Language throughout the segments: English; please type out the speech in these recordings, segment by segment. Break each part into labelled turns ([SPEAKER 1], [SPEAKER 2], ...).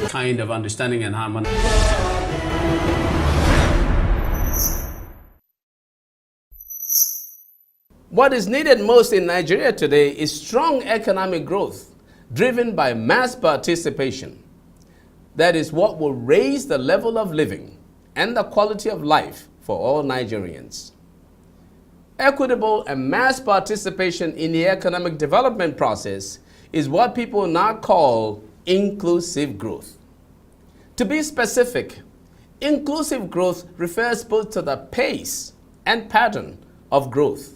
[SPEAKER 1] kind of understanding and harmony.
[SPEAKER 2] What is needed most in Nigeria today is strong economic growth driven by mass participation. That is what will raise the level of living and the quality of life for all Nigerians. Equitable and mass participation in the economic development process is what people now call inclusive growth. To be specific, inclusive growth refers both to the pace and pattern of growth.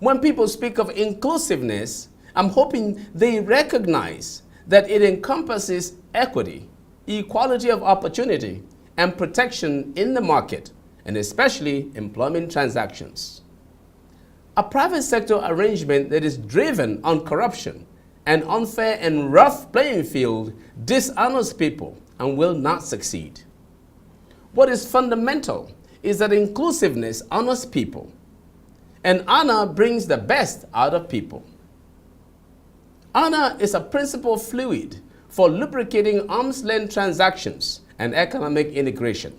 [SPEAKER 2] When people speak of inclusiveness, I'm hoping they recognize that it encompasses equity, equality of opportunity, and protection in the market, and especially employment transactions. A private sector arrangement that is driven on corruption, an unfair and rough playing field dishonors people and will not succeed. What is fundamental is that inclusiveness honors people, and honor brings the best out of people. Honor is a principal fluid for lubricating arm's-length transactions and economic integration.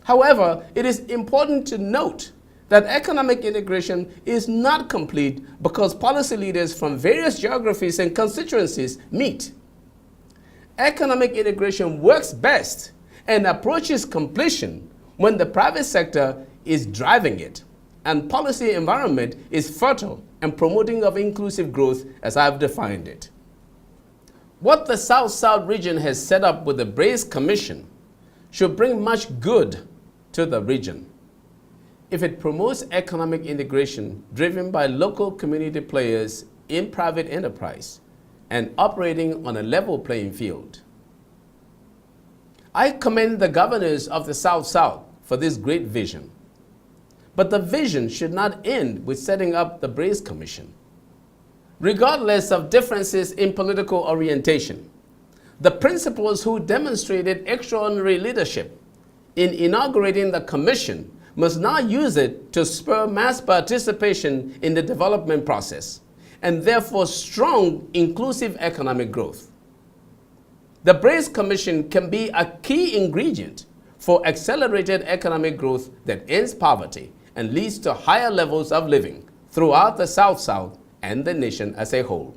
[SPEAKER 2] However, it is important to note that economic integration is not complete because policy leaders from various geographies and constituencies meet. Economic integration works best and approaches completion when the private sector is driving it and policy environment is fertile and promoting of inclusive growth as I've defined it. What the South-South region has set up with the BRACE Commission should bring much good to the region. If it promotes economic integration driven by local community players in private enterprise and operating on a level playing field. I commend the governors of the South-South for this great vision. But the vision should not end with setting up the BRACE Commission. Regardless of differences in political orientation, the principals who demonstrated extraordinary leadership in inaugurating the commission must now use it to spur mass participation in the development process and therefore strong, inclusive economic growth. The BRACE Commission can be a key ingredient for accelerated economic growth that ends poverty and leads to higher levels of living throughout the South-South and the nation as a whole.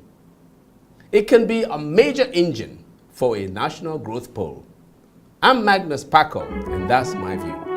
[SPEAKER 2] It can be a major engine for a national growth pole. I'm Magnus Kpakol, and that's my view.